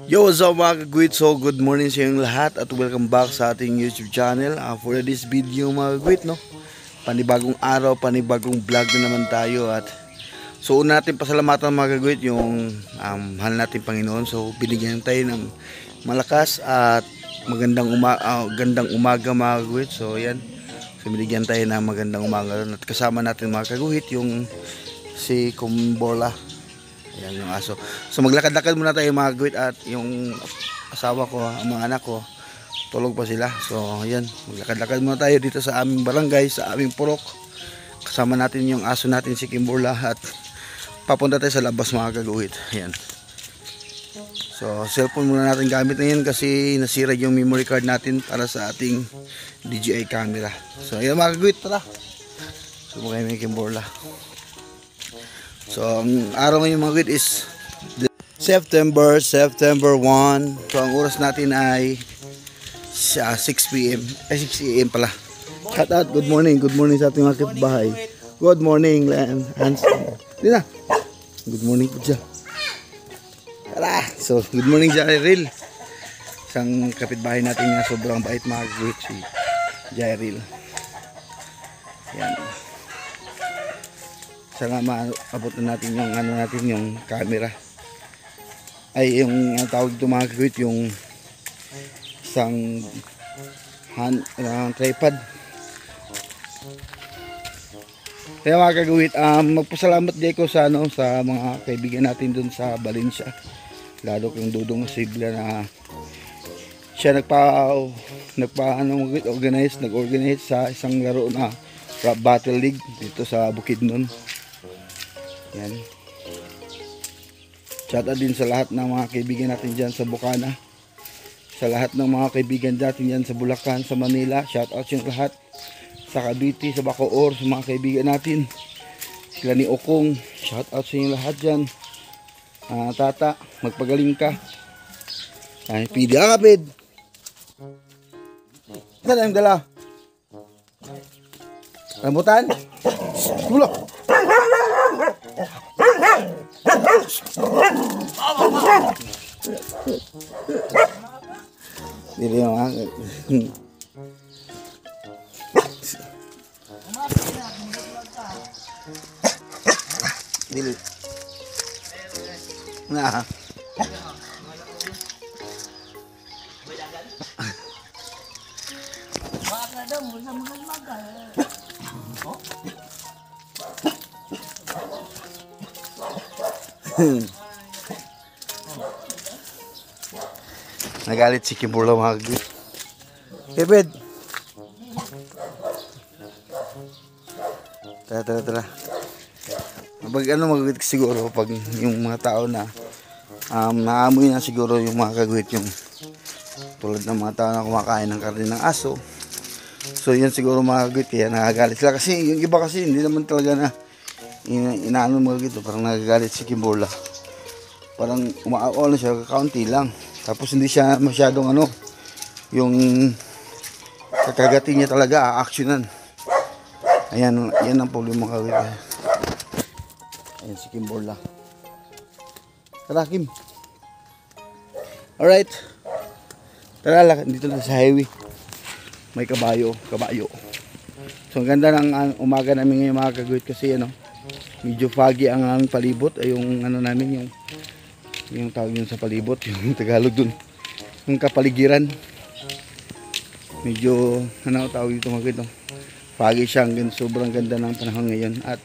Yo, what's up mga kagwit? So, good morning sa inyong lahat at welcome back sa ating YouTube channel. For this video mga kagwit, no? Panibagong araw, panibagong vlog na naman tayo. At so, una natin pasalamatan mga kagwit yung mahal natin Panginoon. So, binigyan tayo ng malakas at gandang umaga mga kagwit. So, yan. So, binigyan tayo ng magandang umaga. At kasama natin mga kagwit yung si Kumbola. Ayan yung aso. So maglakad-lakad muna tayo mga kagwit at yung asawa ko, ang mga anak ko, tulog pa sila. So ayan, maglakad-lakad muna tayo dito sa aming barangay, sa aming purok. Kasama natin yung aso natin si Kimbola at papunta tayo sa labas mga kagwit. Ayan. So cellphone muna natin gamit na yan kasi nasira yung memory card natin para sa ating DJI camera. So ayan mga kagwit, tara. So mukha may Kimbola. So, ang araw ngayon mga kagwit is September 1. So, ang oras natin ay 6 p.m. 6 a.m. pala. Shout out, good morning sa ating mga kapitbahay. Good morning, Len. Hindi na. Good morning po dyan. Tara. So, good morning Jairil. Isang kapitbahay natin nga sobrang bait mga kagwit, si Jairil. Yan. Sana maabot na natin yung yung camera. Ay yung tawag ito mga kagwit, yung isang tripod. Kaya mga kagwit, magpasalamat din ko sa sa mga kaibigan natin dun sa Valencia. Lalo kong Dudong Sibla na siya nag-organize sa isang laro na Rap Battle League dito sa Bukidnon. Yan. Shoutout din sa lahat ng mga kaibigan natin dyan sa Bukana. Sa lahat ng mga kaibigan natin dyan sa Bulacan, sa Manila. Shoutout yung lahat. Sa Cavite, sa Bacoor, sa mga kaibigan natin. Sila ni Okong. Shoutout sa inyo lahat dyan. Tata, magpagaling ka. Ay, pidi akapid. Saan ang dala? Rambutan? Gula! Dili mga dili na nagalit si Kimbola mga kagwit. Kebed. Tara. Pag magagwit siguro pag yung mga tao na naamoy na siguro yung mga kagwit, yung tulad ng mga tao na kumakain ng karne ng aso. So yan siguro mga kagwit, kaya nagagalit sila kasi yung iba kasi hindi naman talaga na inaano mga kagwit, parang nagagalit si Kimbola. Parang umaawa na siya, kaunti lang. Tapos hindi siya masyadong yung kakagatin niya talaga, actionan. Ayan, yan ang problema kagwit. Ayan si Kimbola. Tara Kim. Alright. Tara, dito na sa highway. May kabayo. So ang ganda ng umaga namin ngayon mga kagwit kasi medyo foggy ang aming palibot. Ay yung namin yung tawag yun sa palibot, yung Tagalog dun, yung kapaligiran. Medyo tawag dito mga kagwit, foggy siya. Sobrang ganda ng panahon ngayon. At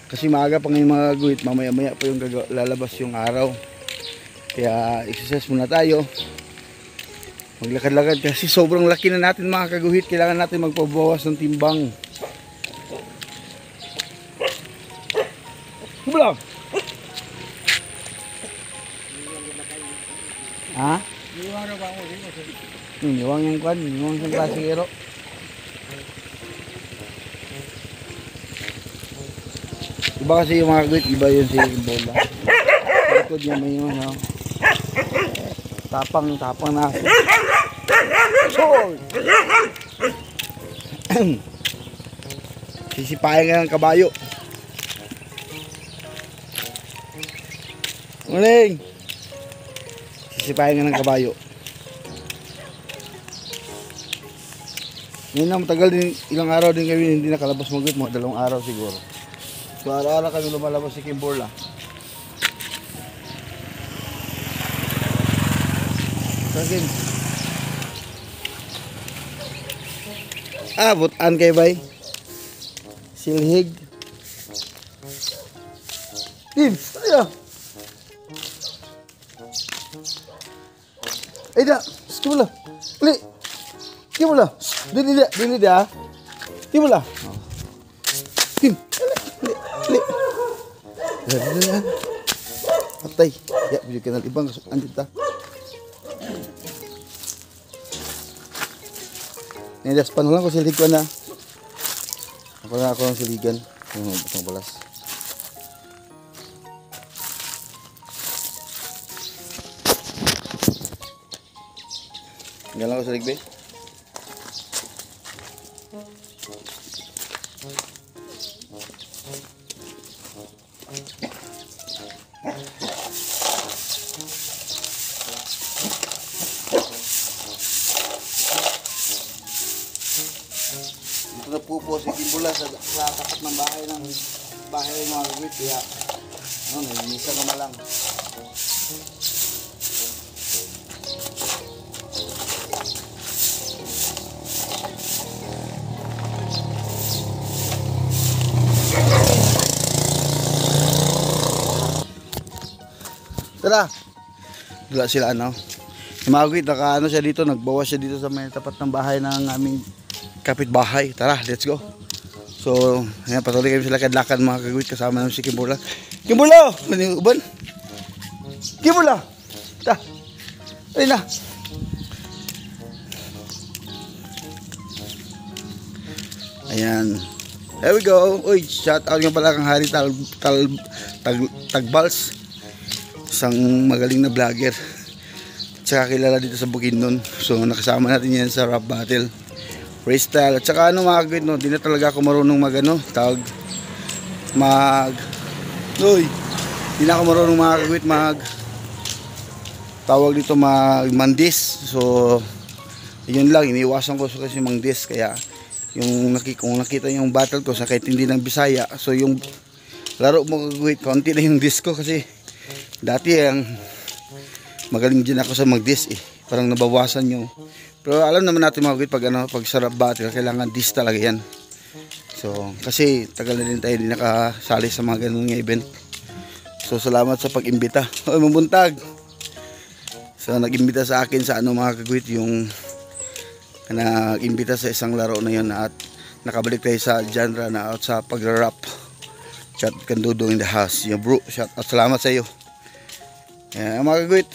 kasi maaga pa ngayon mga kagwit, mamaya pa yung lalabas yung araw. Kaya exercise muna tayo, maglakad-lakad kasi sobrang laki na natin mga kagwit. Kailangan natin magpabawas ng timbang. Bula! Ha? Iwang yung kwan, iwang yung klasero. Iba kasi yung mga kagwit, iba yun si Bola. Likod niya may yun, tapang na aso. Sisipahin ka ng kabayo. Morning! Sipahin nga ng kabayo. Ngayon na matagal din, ilang araw din kami hindi nakalabas mag-uwit, mga 2 araw siguro. So araw-araw kami lumalabas si Kimborla. Sagin. Butan kay bay. Silhig. Tim, ano ya? Ida, skimula. Uli. Skimula. Dili dia. Skimula. Tim. Uli. Patay. Ya, bigyan ka ng ibang andito ta. Nidaspan lang ko silig ko na. Ako na ako ng siligan. Yung batang balas. Ganyan lang ko silig be. Ito na po si Kimborla sa tapat ng bahay ng mga kagwit. Kaya nilinisan naman lang. Tara. Wala sila Yung mga kagwit, siya dito, nagbawas siya dito sa may tapat ng bahay ng aming kapitbahay. Tara, let's go. So, ayan, patuloy kami sa lakad-lakad mga kagwit kasama namin si Kimborla. Kimborla! Uban? Kimborla! Ta! Ayun na! Ayan. There we go. Uy, shout out nga pala kang Hari Tagbals. Isang magaling na vlogger. Tsaka kilala dito sa Bukidnon. So, nakasama natin yan sa rap battle. Freestyle. At saka mga kagwit, di na talaga ako marunong di na ako marunong mga kagwit tawag dito mandis. So yun lang, iniwasan ko kasi mangdis. Kaya kung nakita yung battle ko sa kahit hindi ng Bisaya, so yung laro mo kagwit, konti na yung disc ko kasi dati magaling din ako sa magdis parang nabawasan yung. Pero alam naman natin mga kagwit pag sarap battle, kailangan disc talaga yan. So kasi tagal na din tayo hindi nakasali sa mga ganun nga event. So salamat sa pag-imbita. Mabuntag. So nag-imbita sa akin sa mga kagwit, yung nag-imbita sa isang laro na yun, at nakabalik tayo sa genre na out sa pag-rap. Chat Kandudo in the house. Yung bro, shout out, salamat sa iyo. Mga kagwit.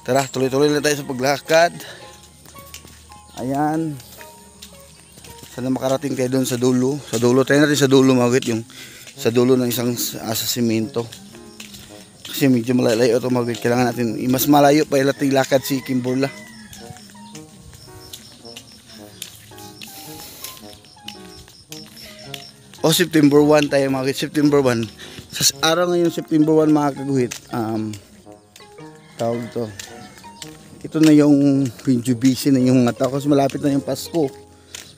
Tara, tuloy-tuloy na tayo sa paglakad. Ayan. Sana makarating kayo doon sa dulo. Sa dulo, tayo natin sa dulo mga kagwit, yung sa dulo ng isang asa simento. Kasi medyo malayo ito mga kagwit. Kailangan natin, mas malayo pa ilating lakad si Kimborla. September 1 tayo mga kagwit. September 1. Sa araw ngayon September 1 mga kagwit, tawag ito. Ito na yung medyo busy na yung mga tao kasi malapit na yung Pasko.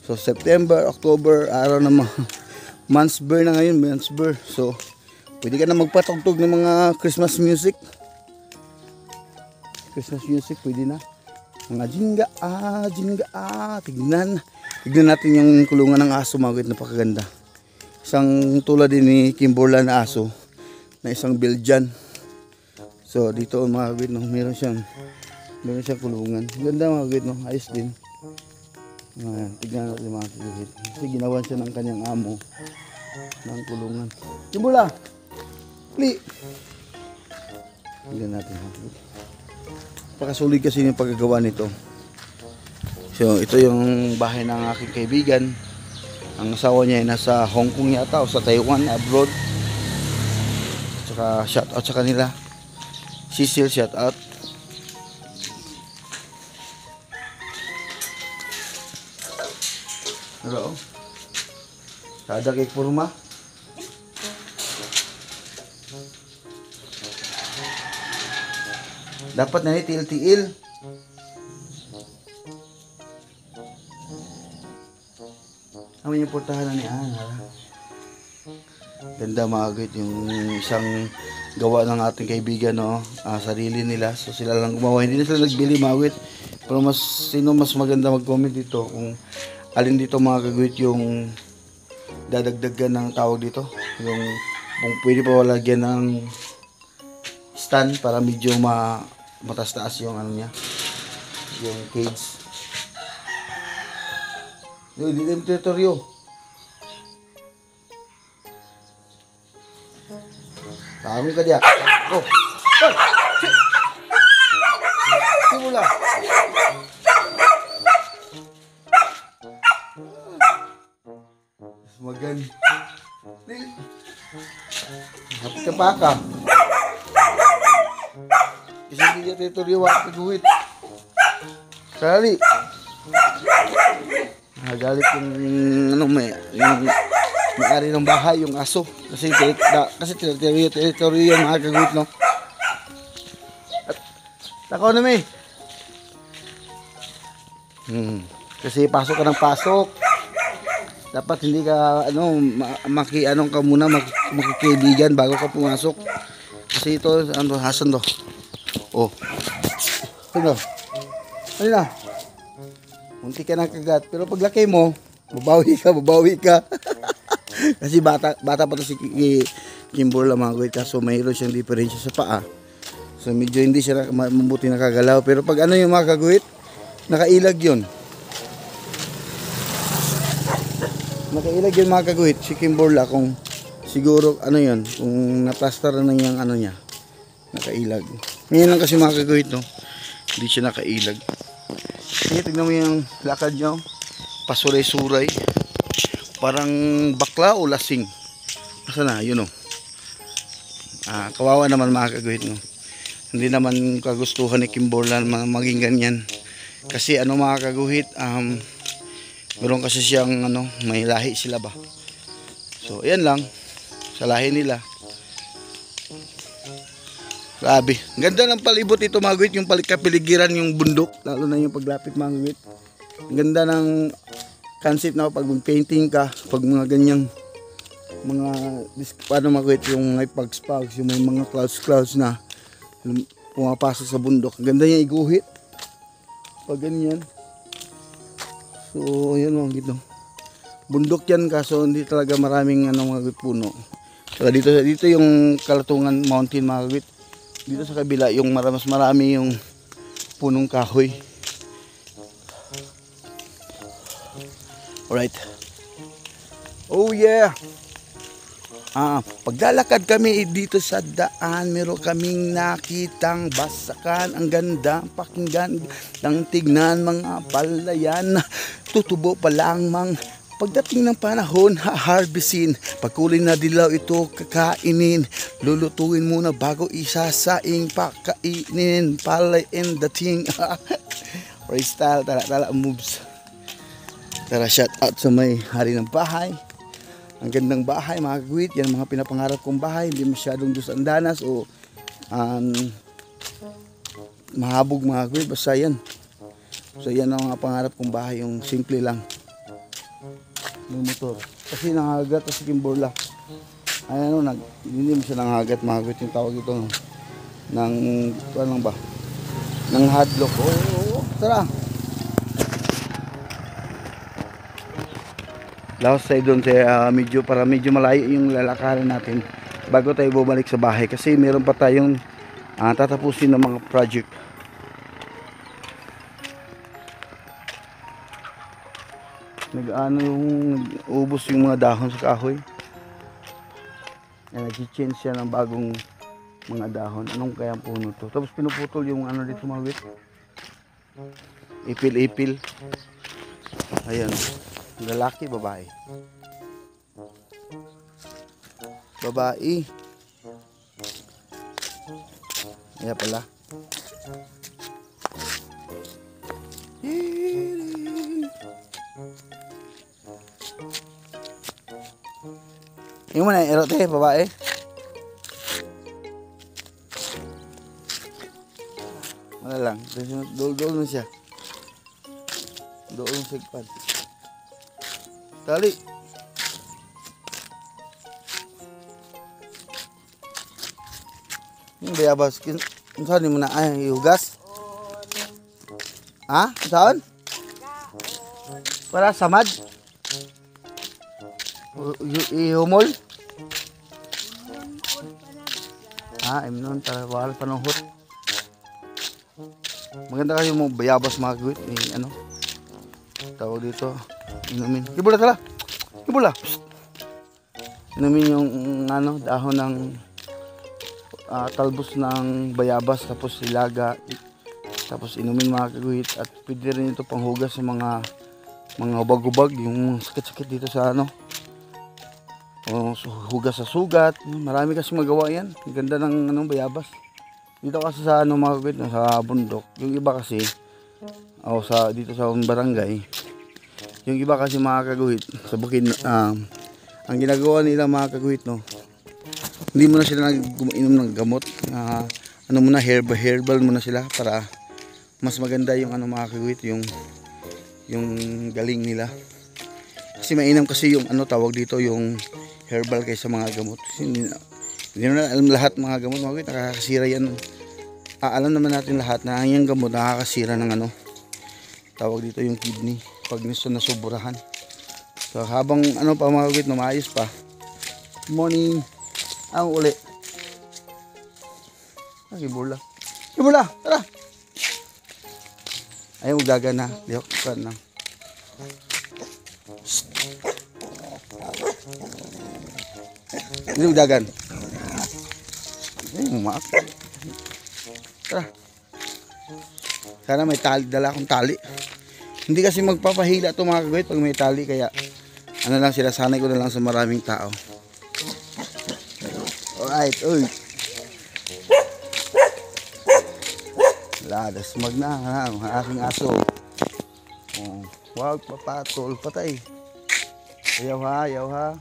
So September, October, araw na months ber na ngayon, months ber. So pwede ka na magpatugtog ng mga Christmas music. Christmas music pwede na. Mga jinga tignan natin yung kulungan ng aso mga kagwit, napakaganda. Isang tulad din ni Kimborla na aso na isang Belgian. So dito mga kagwit, meron siyang kulungan. Ganda mga kagwit, ayos din. Tignan natin mga kagwit. Kasi ginawan siya ng kanyang amo ng kulungan. Kimborla! Pli! Tignan natin mga kagwit. Pakasulig kasi yung paggagawa nito. So ito yung bahay ng aking kaibigan. Ang asawa niya ay nasa Hong Kong yata o sa Taiwan, abroad. Tsaka shout out sa kanila. Cecil, shout out. Hello. Kada kay kurma. Dapat na ni tiil-tiil. Amin yung portahan na ni Ana. Ganda mga guys, yung isang gawa ng ating kaibigan, no? Sarili nila. So sila lang gumawa. Hindi na sila nagbili mga guys. Pero sino mas maganda mag-comment dito kung alin dito mga kagwit yung dadagdagan ng tawag dito. Yung pwede pa lagyan ng stand para medyo mataas-taas yung ano niya. Yung cage. Yung hindi teritoryo. Kami ka dia. Oh. Simula. Magan. Hapit ka pa ka. Kasi hindi niya teritoryo wak kaguhit. Kali. Galit yung ano yung may-ari ng bahay, yung aso. Kasi teritoryo yan mga kaguhit, no? Takaw na may. Kasi pasok ka ng pasok. Dapat hindi ka anong ka muna makikaibigan bago ka pumasok. Kasi ito hasan to. Oh. Ano? Ano na? Munti ka ng kagat, pero paglaki mo, babawi ka. Kasi bata pa to si Kimberla mga guys, kaso mayroon siyang diferensya sa paa. So medyo hindi siya mabuti nakagalaw, pero pag ano yung mga kaguhit, nakailag yun. Nakailag yun mga kaguhit, si Kimberla kung siguro ano yun, kung naplaster na yung ano niya, nakailag. Ngayon lang kasi mga kaguhit, no, hindi siya nakailag. Sige, tignan mo yung lakad nyo, pasuray-suray, parang bakla o lasing. Asa na, yun o. Kawawa naman mga kaguhit, no. Hindi naman kagustuhan ni Kimberla maging ganyan. Kasi ano mga kaguhit, meron kasi siyang may lahi sila ba. So ayan lang, sa lahi nila. Grabe, ganda ng palibot ito mga guhit, yung kapiligiran, yung bundok, lalo na yung paglapit mga guhit. Ganda ng concept na pag painting ka, pag mga ganyang mga mga guhit, yung may pags-pags, yung may mga clouds na pumapasok sa bundok. Ganda niya iguhit pag ganyan. So ayan mga guhit, no? Bundok yan, kaso hindi talaga maraming mga guhit, puno. So dito yung Kalatungan Mountain mga guhit. Dito sa kabila yung mas marami yung punong kahoy. Alright. Oh yeah. Paglalakad kami dito sa daan, meron kaming nakitang basakan. Ang ganda pakinggan, lang tignan mga palayan. Tutubo pa lang pagdating ng panahon, haharbisin. Pagkulay na dilaw ito, kakainin. Lulutuin muna bago isasaing, pakainin. Palay and dating. Freestyle, tala moves. Tara, shout out sa may hari ng bahay. Ang gandang bahay mga kaguhit. Yan mga pinapangarap kong bahay. Hindi masyadong dusandanas o mahabog mga kaguhit. Basta yan. So yan ang mga pangarap kong bahay. Yung simple lang. May motor. Kasi nangagat si Kimberla. Ay hindi mo siya nangagat mga kaguhit. Yung tawag ito ng hadlock. Tara. Last side doon para medyo malayo yung lalakarin natin bago tayo bumalik sa bahay kasi meron pa tayong tatapusin ng mga project. Ubos yung mga dahon sa kahoy. Nag-change siya ng bagong mga dahon. Anong kaya puno to? Tapos pinuputol yung dito mga wit. Ipil. Ayan. Lalaki, babae. Babae. Ayan pala. Yung mo na, erote, babae. Wala lang. Dol-dol na siya. Doon sa pad. Tali. Yung bayabas. Saan mo na? Ay, hugas? Ha? Saan? Para samad? Ihumol? Imnon. Tarawal panuhot. Maganda kayo mo bayabas mga guwit. Ano? Tawag dito. Inumin. Kibula tala. Kibula. Inumin yung ano, dahon ng talbos ng bayabas tapos ilaga. Tapos inumin mga kaguhit at pwede rin ito panghugas sa mga hubag-hubag, yung sakit-sakit dito sa ano. O hugas sa sugat. Marami kasi magawa yan. Ang ganda ng ano, bayabas. Dito kasi sa ano mga kaguhit, sa bundok. Yung iba kasi dito sa barangay. Yung iba kasi mga kaguhit sa bukid, ang ginagawa nila mga kaguhit, no, hindi mo na sila nag-inom ng gamot, ano muna, herbal muna sila para mas maganda yung ano mga kaguhit, yung galing nila. Kasi mainam kasi yung ano tawag dito, yung herbal kaysa mga gamot. Kasi hindi na alam lahat mga gamot mga kaguhit, nakakasira yan. Alam naman natin lahat na yung gamot nakakasira ng ano tawag dito, yung kidney pag nasuburahan. So habang ano pa mga kaguhit, maayos pa. Good morning. Ang uli. Kibula. Kibula, tara. Ayaw magdagan na. Diok, saan na. Hindi magdagan. Ay, umaak. Tara. Sana may tali. Dala akong tali. Hindi kasi magpapahila ito mga kaguhit pag may tali. Kaya ano lang, sinasanay ko na lang sa maraming tao. Alright, uy. Dasmag na ang aking aso. Wag papatol, patay. Ayaw ha.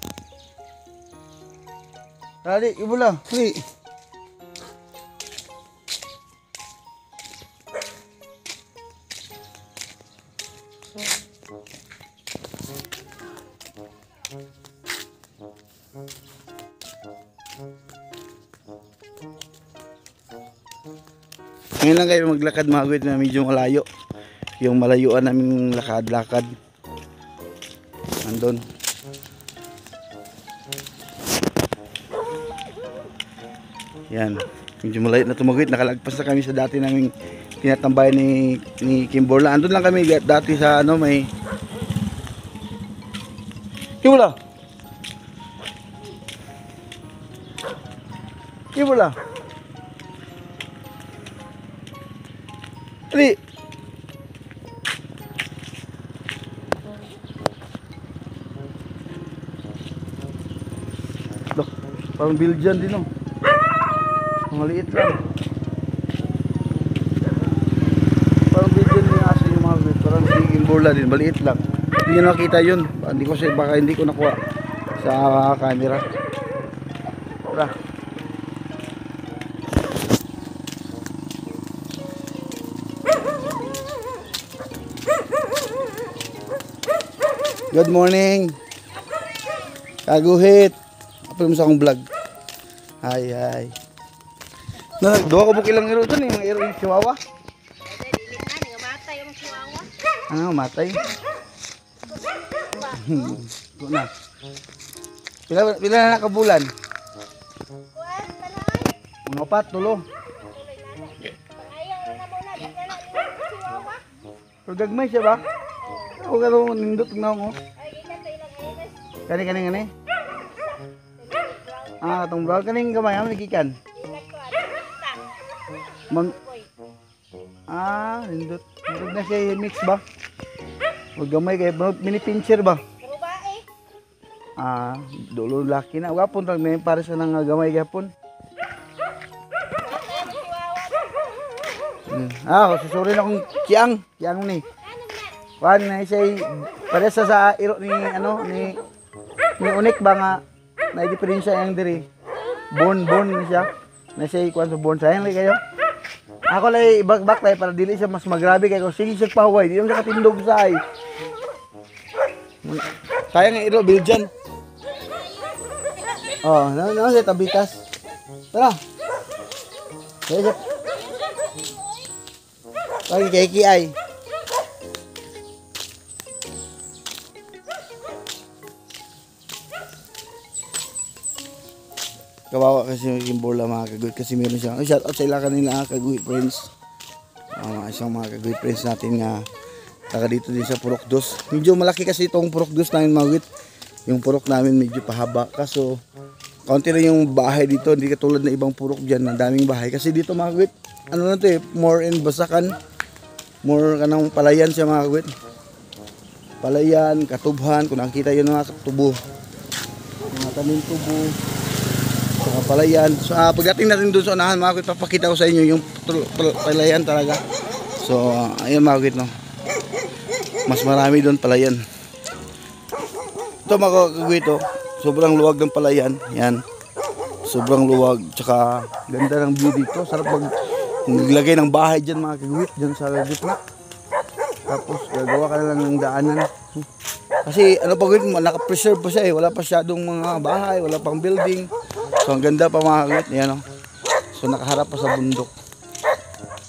Tali, ibula. Huli. Ngayon lang kayo maglakad mga kaguhit na medyo malayo. Yung malayuan namin lakad-lakad. Andun. Yan. Medyo malayo na tumagwit. Nakalagpas na kami sa dati naming tinatambayan ni Kimborla. Andun lang kami dati sa ano may... Kimborla! Kimborla! Ali. Loh, parang Belgian din oh. Maliit lang. Parang Belgian din aso yung mga bit. Parang Kimborla din, maliit lang. Hindi nyo nakita yun. Baka hindi ko nakuha sa camera. Tara. Good morning. Kaguhit. Apa mo sa akong vlog? Hi. Dua ko bukilang iro doon, yung iro yung chihuahua. Ano, matay? Ito na. Pila na nakabulan? Mga 4, 3. Pero gagmay siya ba? Ako ka ito nindot na ako. Kani. Katong brown. Kaning gamay, ang nagikan. Nindot. Nindot na siya mix ba? Huwag gamay kayo. Mini pincher ba? Dulo laki na. Wapon lang na para sa nang gamay gapon. Susurin akong kiang ni. Kuan na siya para sa iro ni unik ba nga na diferensya yang diri. Bon ni siya. Na siya kuan sa bon sayang kayo. Ako lay ibak-bak tayo para dili siya mas magrabe kay kung sige siya pahuway. Di naman siya katindog sa ay. Sayang nga iro, Biljan. Oh, naman siya tabitas. Tara. Kaya siya. Pagi kay Kiay. Kawawa kasi yung bola mga kagawit kasi meron siya. Shout out sa ila kanila kagawit friends. Isang mga kagawit friends natin nga taga dito din sa Purok 2. Medyo malaki kasi itong Purok 2 namin mga kagawit. Yung purok namin medyo pahaba. Kaso kaunti lang yung bahay dito. Hindi katulad na ibang purok dyan. Ang daming bahay. Kasi dito mga kagawit, ano na ito more in basakan. More ka ng palayan siya mga kagawit. Palayan, katubhan. Kung nakikita yun mga tubo. Mga tanim tubo. Saka palayan. So pagdating natin doon sa unahan mga kagawit, papakita ko sa inyo yung palayan talaga. So ayun mga kagawit no. Mas marami doon palayan. Ito mga kagawit oh. Sobrang luwag ng palayan. Yan. Sobrang luwag. Tsaka ganda ng view dito. Sarap pag naglagay ng bahay dyan mga kagawit. Dyan sa gitna. Tapos gagawa ka na lang ng daanan. Kasi ano pa gawin, naka-preserve pa siya eh. Wala pa masyadong mga bahay. Wala pang building. So ang ganda pa mga kagawit. Yan oh. So nakaharap pa sa bundok.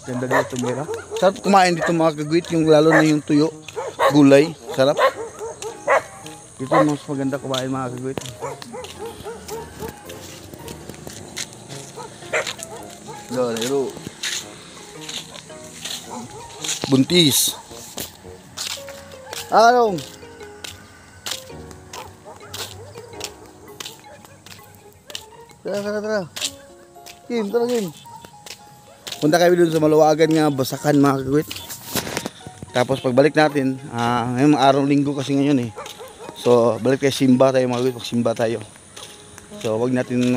Ganda dito mira. Sarap kumain dito mga kagawit. Yung lalo na yung tuyo. Gulay. Sarap. Dito mas maganda kumain mga kagawit. Lalo. Buntis. Anong? Tara. Kim, tara Kim. Punta kami dun sa maluwagan nga basakan mga kagawit. Tapos pagbalik natin, ngayong araw linggo kasi ngayon eh. So balik tayo simba tayo mga kagawit, pagsimba tayo. So wag natin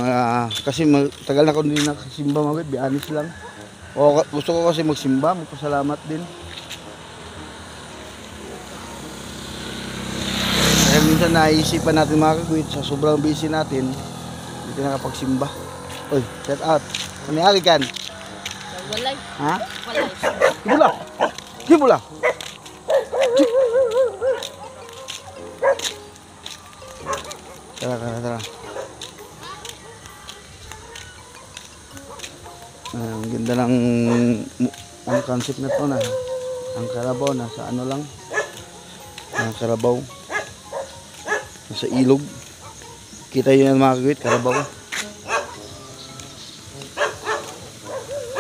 kasi tagal na ko din nakasimba mga kagawit, be honest lang. O gusto ko kasi magsimba, magpasalamat din. Kaya minsan naisipan natin mga kagawit sa sobrang busy natin, hindi nakapagsimba. Oy, shout out. Ano kan? Walay. Ha? Walay. Gibula. Tara. Ang ganda ng ang concept na to na. Ang karabaw nasa ano lang. Ang karabaw. Nasa ilog. Kita yun mga kagawit, karabaw.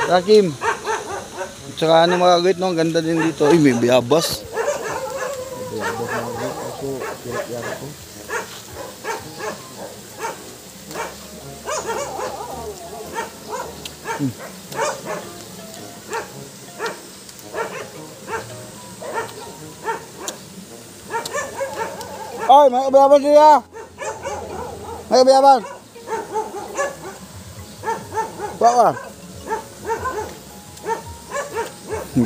Rakim. Tsaka ano mga kagawit, no? Ang ganda din dito. Ay, may biyabas. May biyabas mga kagawit. Ako, kirap-yara ko. Ay, may biyabas siya. May biyabas. Baka.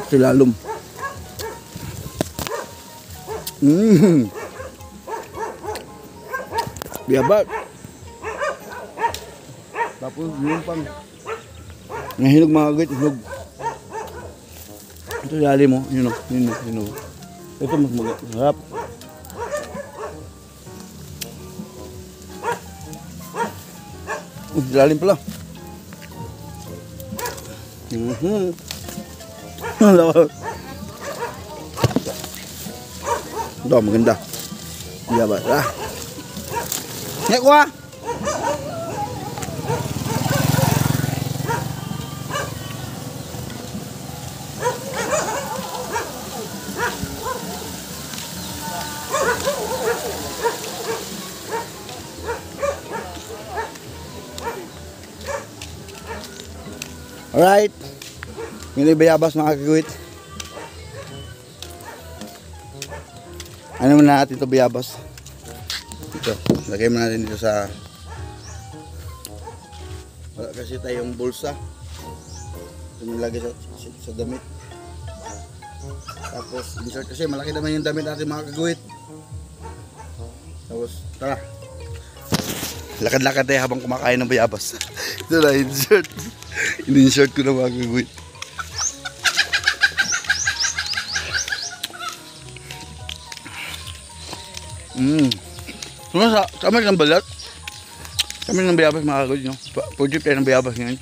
Silalom. Biyabas. Tapos lumpang. Nahinog mga kagawit, hinog. Ito lalim mo, hinog. Ito mas magharap. Lalim pala. Ito, maganda. Biyabas. Ngek ko ha. Alright. Yung bayabas mga kagawit. Ano muna natin ito bayabas. Ito. Lagay mo natin dito sa wala kasi tayong bulsa. Ito nilagay sa damit. Tapos insert kasi malaki naman yung damit natin mga kagawit. Tapos tara. Lakad-lakad tayo habang kumakain ng bayabas. Ito na insert. In-insert ko na mga kagawit. Kami ng balat. Kami ng bayabas mga kagawid, no? Project tayo ng bayabas ngayon.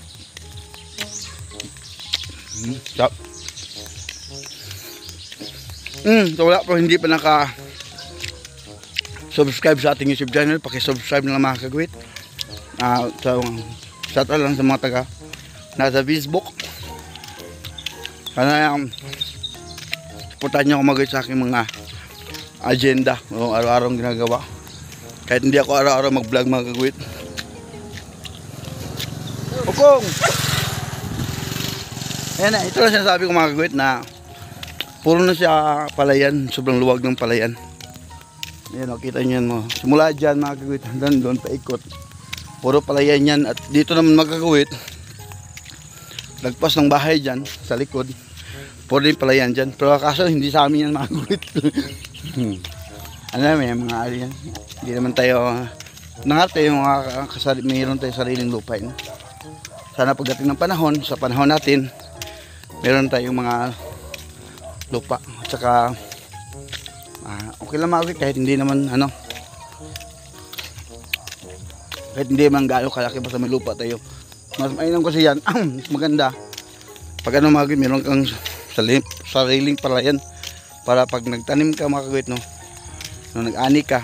Sarap. So wala po, hindi pa subscribe sa ating YouTube channel, paki-subscribe na lang mga kagawid. Shout out lang sa mga taga nasa Facebook. Sana supportan nyo ako mag sa aking mga agenda o araw-araw ginagawa. Kahit hindi ako araw-araw mag-vlog mga kagawid. Ukong! Ayan na, ito lang sinasabi ko mga kagawid na puro na siya palayan, sobrang luwag ng palayan. Ayan o, kita nyo yan mo. Simula dyan mga kagawid, hanggang doon paikot. Puro palayan yan. At dito naman mga kagawid, lagpas ng bahay dyan, sa likod. Puro din palayan dyan. Pero kaso hindi sa amin yan mga kagawid. Ano naman, mga ali yan. Hindi naman tayo, nangarte yung mayroon tayo sariling lupa. No? Sana pagdating ng panahon, sa panahon natin, meron tayong mga lupa. At saka, okay lang mga kagawid, kahit hindi naman, kahit hindi man gaano kalaki basta may lupa tayo. Mas mainam kasi yan, mas maganda. Pag mga kagawid, meron kang sariling palayan. Para pag nagtanim ka mga kagawid, no? Nung nag-ani ka,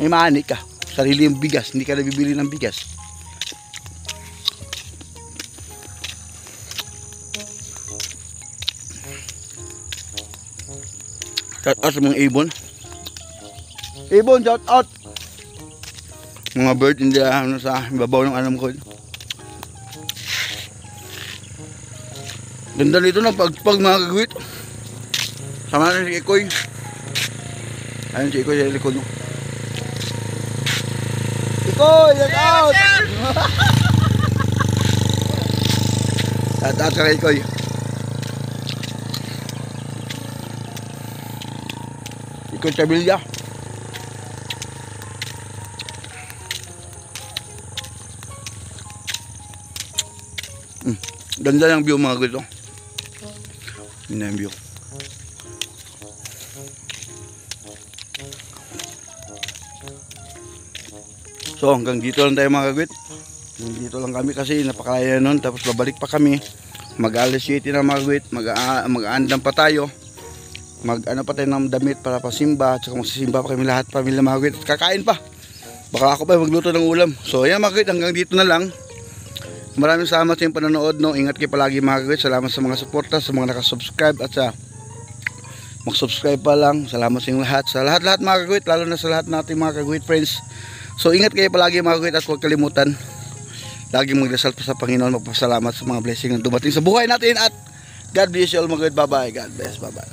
may maani ka. Sarili yung bigas, hindi ka nabibili ng bigas. Shout out sa mga ibon. Ibon, shout out! Mga bird, hindi sa babaw ng anam ko. Ganda nito na pag mga kagawid. Sama na si Ikoy. Ayun si Ikoy sa likod. Ikoy, shout out! Shout out sa Ikoy. Ikoy Chabilya. Ganda yung view mga kagawid. Yun na yung view. So hanggang dito lang tayo mga kagawid. Dito lang kami kasi napakalaya nun. Tapos babalik pa kami. Mag-alas 7 na mga kagawid. Mag-aandam pa tayo. Mag-ano pa tayo ng damit para pasimba. At saka magsisimba pa kami lahat pamilya mga kagawid. At kakain pa. Baka ako pa magluto ng ulam. So ayan mga kagawid, hanggang dito na lang. Maraming salamat sa inyong panonood. No? Ingat kayo palagi mga kagawid. Salamat sa mga suporta, sa mga nakasubscribe at sa mag-subscribe pa lang. Salamat sa inyong lahat. Sa lahat-lahat mga kagawid, lalo na sa lahat nating mga kagawid friends. So ingat kayo palagi mga kagawid at huwag kalimutan. Laging magdasal pa sa Panginoon. Magpasalamat sa mga blessing na dumating sa buhay natin. At God bless you all mga kagawid. Bye bye. God bless. Bye bye.